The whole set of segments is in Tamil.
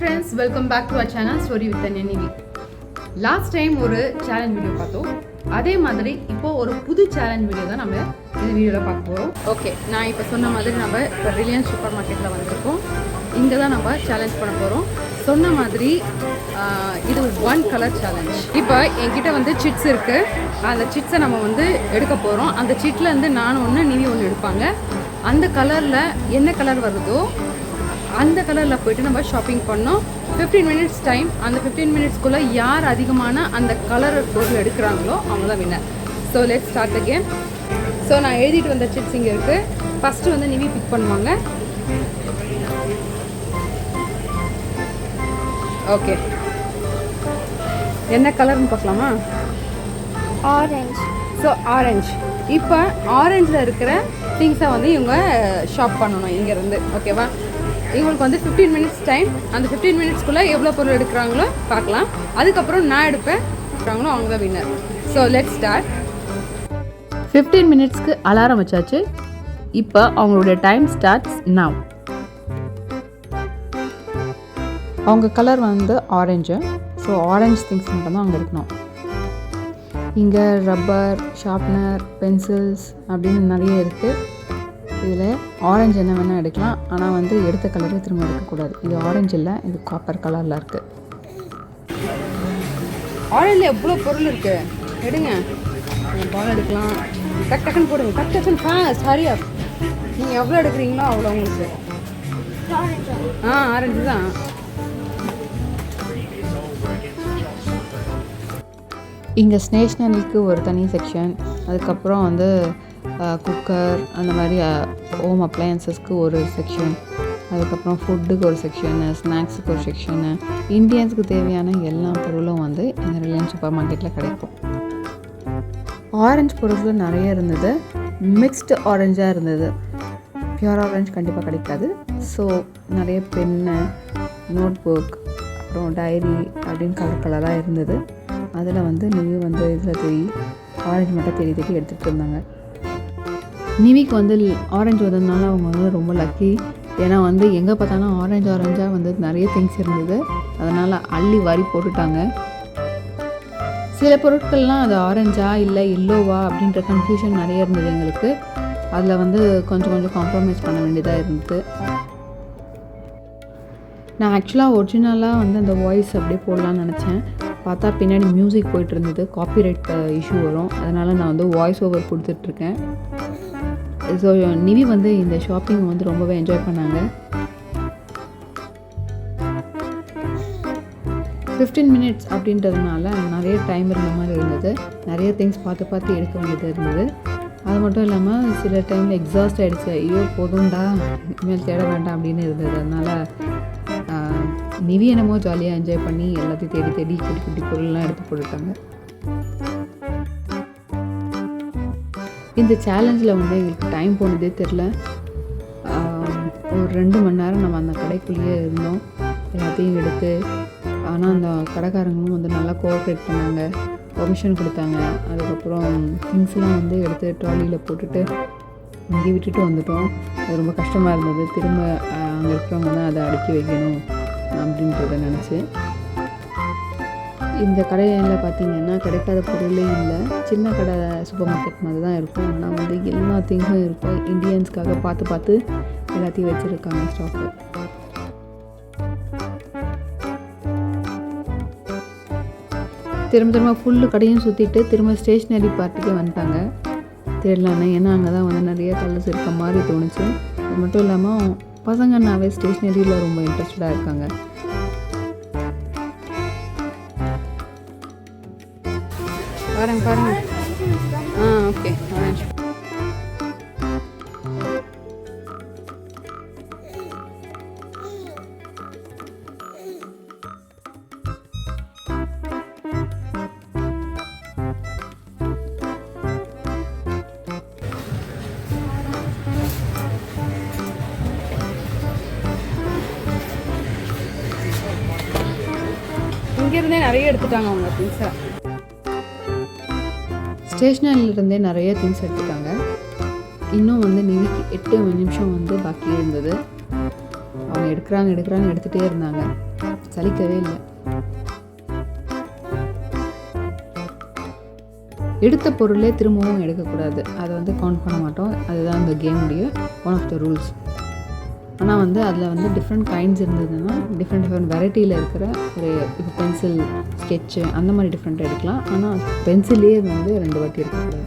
friends, welcome back to our channel Story with Nivi. Last time ஒரு challenge video பார்த்தோம். அதே மாதிரி இப்போ ஒரு புது challenge video தான் நம்ம இந்த வீடியோல பார்க்க போறோம். ஓகே, நான் இப்போ சொன்ன மாதிரி நம்ம இப்போ ரிலையன்ஸ் சூப்பர் மார்க்கெட்ல வந்திருக்கோம். இங்க தான் நம்ம சேலஞ்ச் பண்ண போறோம். சொன்ன மாதிரி இது ஒன் கலர் சேலஞ்ச். இப்போ என்கிட்ட வந்து சிட்ஸ் இருக்கு. அந்த சிட்ஸை நம்ம வந்து எடுக்க போறோம். அந்த சிட்ல இருந்து நான் ஒன்று நிவி ஒன்று எடுப்பாங்க. அந்த கலர்ல என்ன கலர் வருதோ அந்த கலரில் போய்ட்டு நம்ம ஷாப்பிங் பண்ணோம். 15 minutes டைம். அந்த 15 minutesக்குள்ளே யார் அதிகமான அந்த கலர் பொருள் எடுக்கிறாங்களோ அவங்க தான் winner. So let's start the game. So நான் எழுதிட்டு வந்த சிட்ஸ் இங்கே இருக்குது. ஃபஸ்ட்டு வந்து நிவி பிக் பண்ணுவாங்க. ஓகே, என்ன கலர்னு பார்க்கலாமா? ஆரஞ்சு. So orange. இப்போ ஆரஞ்சில் இருக்கிற திங்ஸை வந்து இவங்க ஷாப் பண்ணணும் இங்கேருந்து. ஓகேவா? இவங்களுக்கு வந்து 15 minutes டைம். அந்த 15 minutesக்குள்ளே எவ்வளோ பொருள் எடுக்கிறாங்களோ பார்க்கலாம். அதுக்கப்புறம் நான் எடுப்பேன், அவங்க தான் வின்னர். So let's start. 15 minutesக்கு அலாரம் வச்சாச்சு. இப்போ அவங்களுடைய டைம் ஸ்டார்ட்ஸ் நவ். அவங்க கலர் வந்து ஆரஞ்சு. ஸோ ஆரஞ்ச் திங்ஸ் மட்டும் தான் அவங்க எடுக்கணும். இங்கே ரப்பர், ஷார்ப்னர், பென்சில்ஸ் அப்படின்னு நிறைய இருக்குது. இதில் ஆரஞ்சு என்ன வேணால் எடுக்கலாம். ஆனால் வந்து எடுத்த கலரே திரும்ப எடுக்கக்கூடாது. இது ஆரஞ்சு இல்லை, இது காப்பர் கலரில் இருக்குது. ஆரஞ்சில் எவ்வளோ பொருள் இருக்குது, எடுங்க. பால் எடுக்கலாம். டக் டக்குன்னு போடுங்க. டக் டக்குன்னு ஃபாஸ்ட், ஹரியா. நீங்கள் எவ்வளோ எடுக்கிறீங்களோ அவ்வளோ உங்களுக்கு. ஆரஞ்சு தான். இங்கே ஸ்டேஷ்னரிக்கு ஒரு தனி செக்ஷன், அதுக்கப்புறம் வந்து குக்கர், அந்த மாதிரி ஹோம் அப்ளையன்சஸ்க்கு ஒரு செக்ஷன், அதுக்கப்புறம் ஃபுட்டுக்கு ஒரு செக்ஷனு, ஸ்நாக்ஸுக்கு ஒரு செக்ஷனு, இந்தியன்ஸுக்கு தேவையான எல்லா பொருளும் வந்து இந்த ரிலையன்ஸ் சூப்பர் மார்க்கெட்டில் கிடைக்கும். ஆரஞ்சு பொருட்கள் நிறைய இருந்தது. மிக்ஸ்டு ஆரஞ்சாக இருந்தது. பியூர் ஆரஞ்சு கண்டிப்பாக கிடைக்காது. ஸோ நிறைய பென்னு, நோட் புக், அப்புறம் டைரி அப்படின்னு கலர் கலராக இருந்தது. அதில் வந்து நிவி வந்து இதில் தேடி ஆரஞ்சு மட்டும் தேடி தேடி எடுத்துகிட்டு இருந்தாங்க. நிவிக்கு வந்து ஆரஞ்சு வந்ததுனால அவங்க வந்து ரொம்ப லக்கி. ஏன்னா வந்து எங்கே பார்த்தாலும் ஆரஞ்சாக வந்து நிறைய திங்ஸ் இருந்தது. அதனால் அள்ளி வாரி போட்டுட்டாங்க. சில பொருட்கள்லாம் அது ஆரஞ்சா இல்லை எல்லோவா அப்படின்ற கன்ஃபியூஷன் நிறைய இருந்தது எங்களுக்கு. அதில் வந்து கொஞ்சம் காம்ப்ரமைஸ் பண்ண வேண்டியதாக இருந்தது. நான் ஆக்சுவலாக ஒரிஜினலாக வந்து அந்த வாய்ஸ் அப்படியே போடலான்னு நினச்சேன். பார்த்தா பின்னாடி மியூசிக் போயிட்டு இருந்தது. காப்பிரைட் இஷ்யூ வரும். அதனால் நான் வந்து வாய்ஸ் ஓவர் கொடுத்துட்ருக்கேன். ஸோ நிவி வந்து இந்த ஷாப்பிங் வந்து ரொம்பவே என்ஜாய் பண்ணாங்க. 15 minutes அப்படின்றதுனால நிறைய டைம் இருந்த மாதிரி இருந்தது. நிறைய திங்ஸ் பார்த்து எடுக்க வேண்டியது இருந்தது. அது மட்டும் இல்லாமல் சில டைமில் எக்ஸாஸ்ட் ஆகிடுச்சு. ஐயோ போதும்டா, இனிமேல் தேட வேண்டாம் அப்படின்னு இருந்தது. அதனால் நிவி என்னமோ ஜாலியாக என்ஜாய் பண்ணி எல்லாத்தையும் தேடி குட்டி பொருள்லாம் எடுத்து போட்டுட்டாங்க. இந்த சேலஞ்சில் வந்து எங்களுக்கு டைம் போனதே தெரில. ஒரு 2 மணி நேரம் நம்ம அந்த கடைக்குள்ளேயே இருந்தோம், எல்லாத்தையும் எடுத்து. ஆனால் அந்த கடைக்காரங்களும் வந்து நல்லா கோஆப்ரேட் பண்ணாங்க, பர்மிஷன் கொடுத்தாங்க. அதுக்கப்புறம் திங்ஸ்லாம் வந்து எடுத்து ட்ராலியில் போட்டுட்டு இங்கே விட்டுட்டு வந்துட்டோம். அது ரொம்ப கஷ்டமாக இருந்தது. திரும்ப அங்கே இருக்கிறவங்க தான் அதை அடுக்கி வைக்கணும் அப்படின்றத நினச்சி. இந்த கடையில் பார்த்திங்கன்னா கிடைக்காத பொருளே இல்லை. சின்ன கடை சூப்பர் மார்க்கெட் மாதிரி தான் இருக்கும். ஆனால் வந்து எல்லா திங்ஸும் இருக்கும். இண்டியன்ஸ்க்காக பார்த்து எல்லாத்தையும் வச்சுருக்காங்க ஸ்டாக்கு. திரும்ப ஃபுல்லு கடையும் சுற்றிட்டு திரும்ப ஸ்டேஷ்னரி பார்ட்டிக்கு வந்துட்டாங்க தேடலான்னு. ஏன்னா அங்கே தான் வந்து நிறைய கலர்ஸ் இருக்க மாதிரி தோணுச்சு. அது மட்டும் இல்லாமல் பசங்கன்னாவே ஸ்டேஷ்னரியில் ரொம்ப இன்ட்ரெஸ்டடாக இருக்காங்க. பாருங்க. Okay, orange. இங்கேருந்தே நிறைய எடுத்துட்டாங்க அவங்க திங்ஸை. ஸ்டேஷ்னரியிலிருந்தே நிறைய திங்ஸ் எடுத்துட்டாங்க. இன்னும் வந்து நிவிக்கு 8 நிமிஷம் வந்து பாக்கி இருந்தது. அவங்க எடுக்கிறாங்க எடுத்துகிட்டே இருந்தாங்க. சலிக்கவே இல்லை. எடுத்த பொருளே திரும்பவும் எடுக்கக்கூடாது, அதை வந்து கவுண்ட் பண்ண மாட்டோம். அதுதான் இந்த கேமுடைய ஒன் ஆஃப் த ரூல்ஸ். ஆனால் வந்து அதில் டிஃப்ரெண்ட் கைண்ட்ஸ் இருந்ததுன்னா டிஃப்ரெண்ட் வெரைட்டியில் இருக்கிற ஒரு இப்போ பென்சில், ஸ்கெட்சு அந்த மாதிரி டிஃப்ரெண்ட்டாக எடுக்கலாம். ஆனால் பென்சிலே 2 வாட்டி எடுக்கக்கூடாது.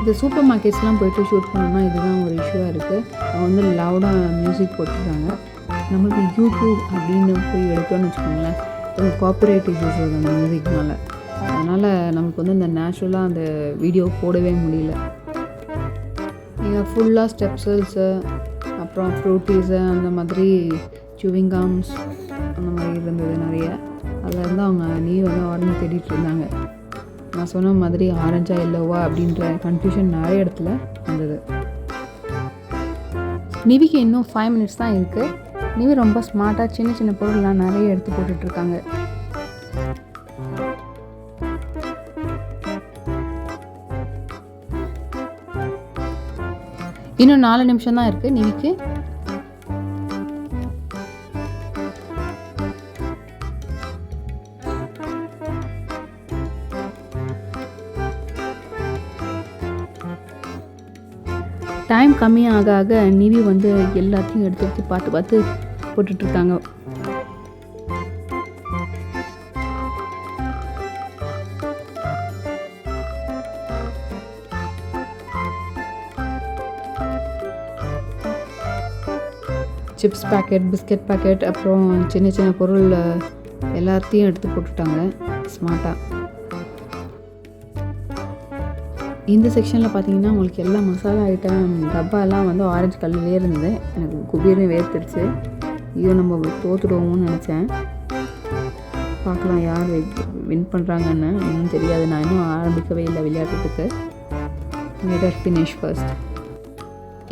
இந்த சூப்பர் மார்க்கெட்ஸ்லாம் போய்ட்டு ஷூட் பண்ணோம்னா இதுதான் ஒரு இஷ்யூவாக இருக்குது. அவங்க லவுடாக மியூசிக் போட்டுருக்காங்க. நம்மளுக்கு யூடியூப் அப்படின்னு போய் எடுத்தோன்னு வச்சுக்கோங்களேன், காப்பிரைட் இஷ்யூஸ் வருது அந்த மியூசிக்னால. அதனால் நமக்கு இந்த நேச்சுரலாக அந்த வீடியோ போடவே முடியல. இங்கே ஃபுல்லாக ஸ்டெப்சல்ஸு, அப்புறம் ஃப்ரூட்டீஸு, அந்த மாதிரி சூவிங்காம்ஸ் அந்த மாதிரி இருந்தது நிறைய. அதில் இருந்து அவங்க ஆரஞ்சு தேடிட்டு இருந்தாங்க. நான் சொன்ன மாதிரி ஆரஞ்சா இல்லைவா அப்படின்ற கன்ஃபியூஷன் நிறைய இடத்துல வந்தது. நிவிக்கு இன்னும் 5 minutes தான் இருக்குது. நிவி ரொம்ப ஸ்மார்ட்டாக சின்ன சின்ன பொருள்லாம் நிறைய எடுத்து போட்டுட்ருக்காங்க. இன்னும் 4 நிமிஷம் தான் இருக்குது நிவிக்கு. டைம் கம்மியாக ஆக நிவி எல்லாத்தையும் எடுத்து பார்த்து போட்டுட்ருக்காங்க. சிப்ஸ் பேக்கெட், பிஸ்கெட் பேக்கெட், அப்புறம் சின்ன சின்ன பொருள் எல்லாத்தையும் எடுத்து போட்டுட்டாங்க ஸ்மார்ட்டாக. இந்த செக்ஷனில் பார்த்தீங்கன்னா உங்களுக்கு எல்லா மசாலா ஐட்டம் டப்பாலாம் ஆரஞ்சு கல்லுலேயே இருந்தது. எனக்கு குபீர்னு வேர்த்துருச்சு. ஐயோ நம்ம தோற்றுடுவோம்னு நினச்சேன். பார்க்கலாம் யார் வின் பண்ணுறாங்கன்னு. இன்னும் தெரியாது, நான் இன்னும் ஆரம்பிக்கவே இல்லை விளையாடுறதுக்கு. Letter finish first.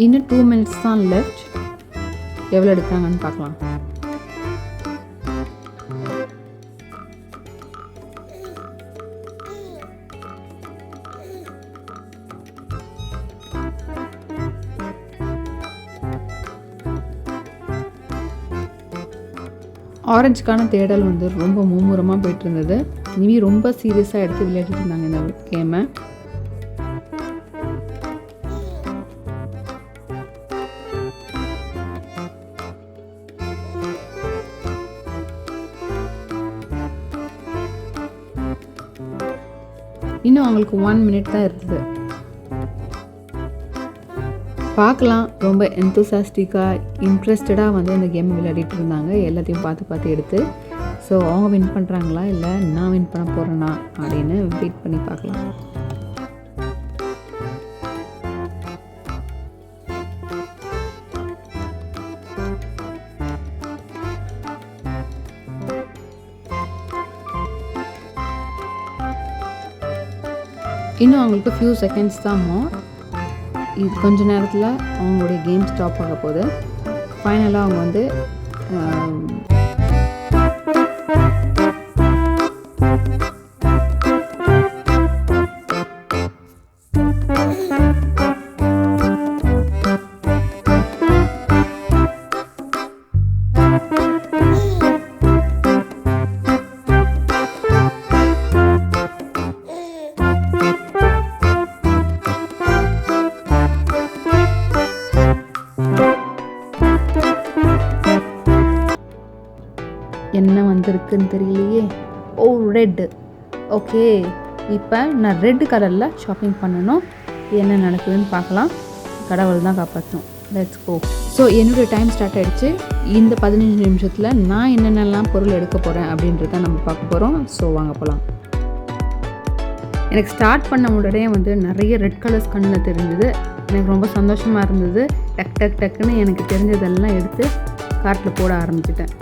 இன்னும் 2 minutes தான் லெஃப்ட். எவ்வளோ எடுத்தாங்கன்னு பார்க்கலாம். ஆரஞ்சுக்கான தேடல் ரொம்ப மும்முரமாக போய்ட்டு இருந்தது. நிவி ரொம்ப சீரியஸாக எடுத்து விளையாடிட்டு இருந்தாங்க இந்த கேமை. இன்னும் அவங்களுக்கு 1 minute தான் இருந்தது. பார்க்கலாம், ரொம்ப எந்தூசாஸ்டிக்காக இன்ட்ரெஸ்டடாக இந்த கேமை விளையாடிட்டு இருந்தாங்க. எல்லாத்தையும் பார்த்து எடுத்து. ஸோ அவங்க வின் பண்ணுறாங்களா இல்லை நான் வின் பண்ண போகிறேன்னா அப்படின்னு வெயிட் பண்ணி பார்க்கலாம். இன்னும் அவங்களுக்கு ஃபியூ செகண்ட்ஸ் தான். இது கொஞ்ச நேரத்தில் அவங்களுடைய கேம் ஸ்டாப் ஆக போகுது. ஃபைனலாக அவங்க என்ன வந்திருக்குன்னு தெரியலையே. ஓ, ரெட்டு. ஓகே, இப்போ நான் ரெட் கலரில் ஷாப்பிங் பண்ணணும். என்ன நடக்குதுன்னு பார்க்கலாம். கடவுள் தான் காப்பாற்றணும். Let's go. ஸோ என்னுடைய டைம் ஸ்டார்ட் ஆகிடுச்சு. இந்த 15 நிமிஷத்தில் நான் என்னென்னலாம் பொருள் எடுக்க போகிறேன் அப்படின்றத நம்ம பார்க்க போகிறோம். ஸோ வாங்க போகலாம். எனக்கு ஸ்டார்ட் பண்ண உடனே நிறைய ரெட் கலர்ஸ் கண்ணில் தெரிஞ்சது. எனக்கு ரொம்ப சந்தோஷமாக இருந்தது. டக்குன்னு எனக்கு தெரிஞ்சதெல்லாம் எடுத்து கார்ட்டில் போட ஆரம்பிச்சிட்டேன்.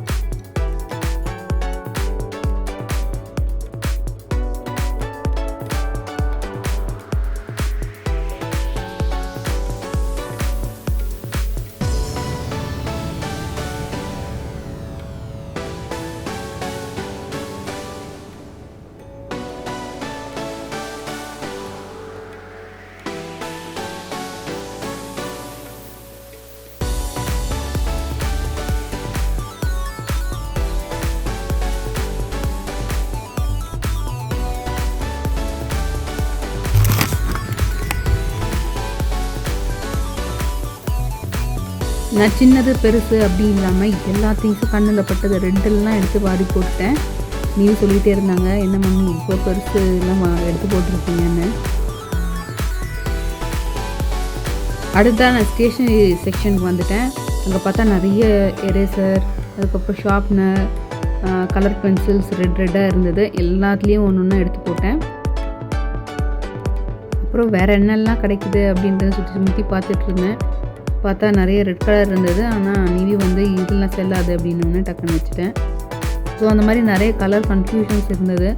நான் சின்னது பெருசு அப்படி இல்லாமல் எல்லா திங்ஸும் கண்ணில் பட்டது ரெட்டெல்லாம் எடுத்து வாரி போட்டுட்டேன். நீ சொல்லிகிட்டே இருந்தாங்க, என்ன மம்மி இப்போ பெருசு எல்லாம் எடுத்து போட்டிருக்கீங்கன்னு. அடுத்ததான் நான் ஸ்டேஷ்னரி செக்ஷனுக்கு வந்துட்டேன். அங்கே பார்த்தா நிறைய எரேசர், அதுக்கப்புறம் ஷார்ப்னர், கலர் பென்சில்ஸ் ரெட்டாக இருந்தது. எல்லாத்துலேயும் ஒன்று ஒன்றா எடுத்து போட்டேன். அப்புறம் வேறு என்னெல்லாம் கிடைக்குது அப்படின்றத சுற்றி முற்றி பார்த்துட்டு இருந்தேன். பார்த்தா நிறைய ரெட் கலர் இருந்தது. ஆனால் நிவி வந்து இதெல்லாம் செல்லாது அப்படின்னு டக்குன்னு வச்சுட்டேன். ஸோ அந்த மாதிரி நிறைய கலர் கன்ஃபியூஷன்ஸ் இருந்தது.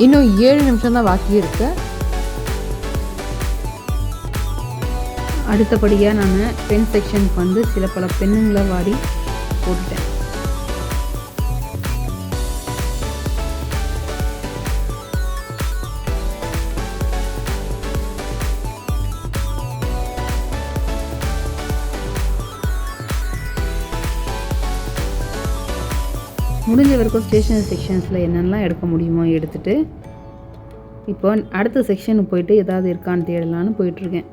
இன்னும் 7 நிமிஷம் தான் பாக்கி இருக்கு. அடுத்தபடியாக நான் பென் செக்ஷனுக்கு வந்து சில பல பெண்ணுங்களை வாரி போட்டுட்டேன். முடிஞ்ச வரைக்கும் ஸ்டேஷனரி செக்ஷன்ஸில் என்னென்னலாம் எடுக்க முடியுமோ எடுத்துகிட்டு இப்போ அடுத்த செக்ஷனுக்கு போயிட்டு ஏதாவது இருக்கான்னு தேடலான்னு போயிட்டுருக்கேன்.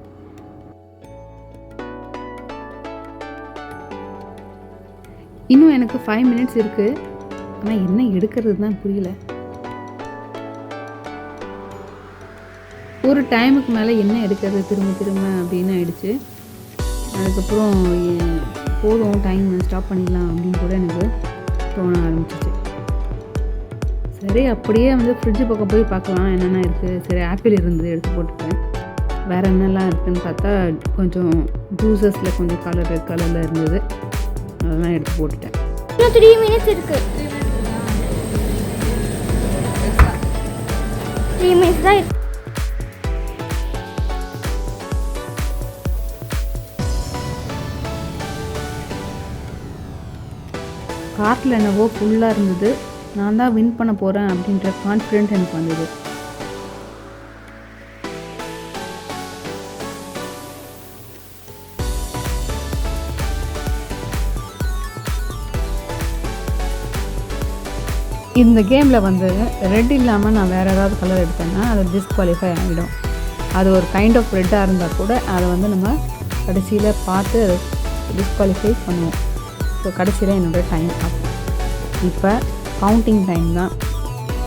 இன்னும் எனக்கு 5 மினிட்ஸ் இருக்குது. ஆனால் என்ன எடுக்கிறது தான் புரியல. ஒரு டைமுக்கு மேலே என்ன எடுக்கிறது திரும்ப அப்படின்னு ஆயிடுச்சு. அதுக்கப்புறம் போதும், டைம் ஸ்டாப் பண்ணிடலாம் அப்படின்னு கூட எனக்கு தோண ஆரம்பிச்சிச்சு. சரி, அப்படியே வந்து ஃப்ரிட்ஜு பக்கம் போய் பார்க்கலாம் என்னென்ன இருக்குது. சரி, ஆப்பிள் இருந்தது எடுத்து போட்டுட்டேன். வேறு என்னெல்லாம் இருக்குதுன்னு பார்த்தா கொஞ்சம் ஜூஸஸில் கொஞ்சம் ரெட் கலரில் இருந்தது. அதெல்லாம் எடுத்து போட்டுட்டேன். 3 மினிட்ஸ் இருக்குது. 3 மினிட்ஸ் தான் இருக்கு. கார்ட்டில் என்னவோ ஃபுல்லாக இருந்தது. நான் தான் வின் பண்ண போகிறேன் அப்படின்ற கான்ஃபிடென்ட் எனக்கு வந்தது. இந்த கேமில் வந்து ரெட் இல்லாமல் நான் வேறு ஏதாவது கலர் எடுத்தேன்னா அது டிஸ்குவாலிஃபை ஆகிடும். அது ஒரு கைண்ட் ஆஃப் ரெட்டாக இருந்தால் கூட அதை வந்து நம்ம கடைசியில் பார்த்து அதை டிஸ்குவாலிஃபை பண்ணுவோம். ஸோ கடைசியில் என்னோடய டைம் அப். இப்போ கவுண்டிங் டைம் தான்.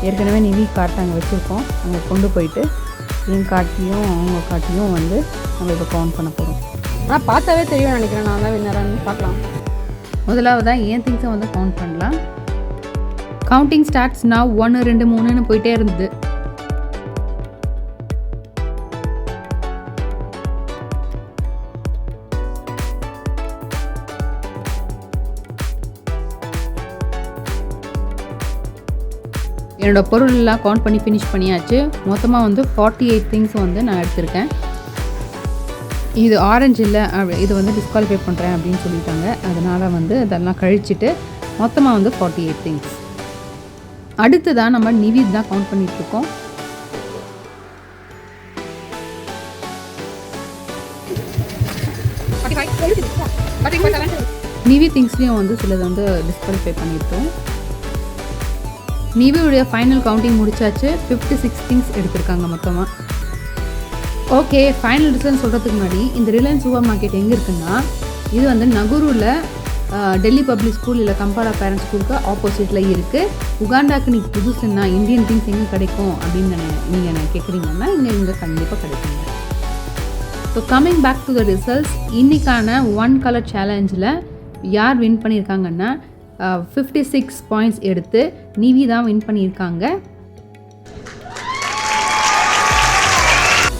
ஏற்கனவே நிவி கார்ட்டை அங்கே வச்சுருக்கோம். அங்கே கொண்டு போயிட்டு என் கார்ட்டையும் அவங்க கார்ட்டையும் வந்து நம்ம இப்போ கவுண்ட் பண்ண போகிறோம். ஆனால் பார்த்தாவே தெரியும் நினைக்கிறேன். நான் தான் வின்னரான்னு பார்க்கலாம். முதலாவதாக என் திங்ஸை வந்து கவுண்ட் பண்ணலாம். கவுண்டிங் ஸ்டார்ட்ஸ் நான் 1 2 3ன்னு போயிட்டே இருந்தது. என்னோடய பொருள் எல்லாம் கவுண்ட் பண்ணி ஃபினிஷ் பண்ணியாச்சு. மொத்தமாக வந்து 48 திங்ஸ் வந்து நான் எடுத்திருக்கேன். இது ஆரஞ்சு இல்லை, இது வந்து டிஸ்குவாலிஃபை பண்ணுறேன் அப்படின்னு சொல்லிட்டாங்க. அதனால் வந்து அதெல்லாம் கழிச்சிட்டு மொத்தமாக வந்து 48 திங்ஸ். அடுத்ததான் நம்ம நிவி தான் கவுண்ட் பண்ணிகிட்ருக்கோம். நிவி திங்ஸ்லேயும் வந்து சிலது வந்து டிஸ்குவாலிஃபை பண்ணியிருக்கோம். நிவியுடைய ஃபைனல் கவுண்டிங் முடிச்சாச்சு. 56 திங்ஸ் எடுத்திருக்காங்க மொத்தமாக. ஓகே, ஃபைனல் ரிசல்ட் சொல்கிறதுக்கு முன்னாடி இந்த ரிலையன்ஸ் சூப்பர் மார்க்கெட் எங்கே இருக்குன்னா, இது வந்து நகுரூவில் டெல்லி பப்ளிக் ஸ்கூல் இல்லை கம்பாரா பேரண்ட் ஸ்கூலுக்கு ஆப்போசிட்டில் இருக்குது. உகாண்டாக்கு நீங்கள் புதுசுன்னா இந்தியன் திங்ஸ் எங்கே கிடைக்கும் அப்படின்னு நீங்கள் என்ன கேட்குறீங்கன்னா இங்கே கண்டிப்பாக கிடைக்குங்க. So coming back to the results, இன்றைக்கான 1 கலர் சேலஞ்சில் யார் வின் பண்ணியிருக்காங்கன்னா 56 பாயிண்ட்ஸ் எடுத்து நிவி தான் வின் பண்ணியிருக்காங்க.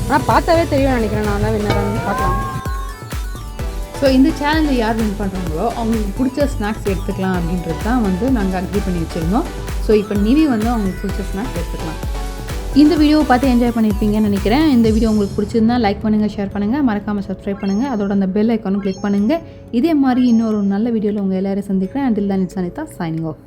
ஆனால் பார்த்தாவே தெரியும் நினைக்கிறேன். நான் தான் வின்னரான்னு பார்க்கலாம். ஸோ இந்த சேலஞ்சில் யார் வின் பண்ணுறாங்களோ அவங்களுக்கு பிடிச்ச ஸ்நாக்ஸ் எடுத்துக்கலாம் அப்படின்றது தான் வந்து நாங்கள் அக்ரி பண்ணி வச்சுருந்தோம். ஸோ இப்போ நிவி வந்து அவங்களுக்கு பிடிச்ச ஸ்நாக்ஸ் எடுத்துக்கலாம். இந்த வீடியோவை பார்த்து என்ஜாய் பண்ணியிருப்பீங்கன்னு நினைக்கிறேன். இந்த வீடியோ உங்களுக்கு பிடிச்சிருந்தா லைக் பண்ணுங்கள், ஷேர் பண்ணுங்கள், மறக்காமல் சப்ஸ்கிரைப் பண்ணுங்கள். அதோட அந்த பெல் ஐக்கானும் கிளிக் பண்ணுங்கள். இதே மாதிரி இன்னொரு நல்ல வீடியோவில் உங்கள் எல்லோரும் சந்திக்கிறேன். Until then, it's Anita signing off.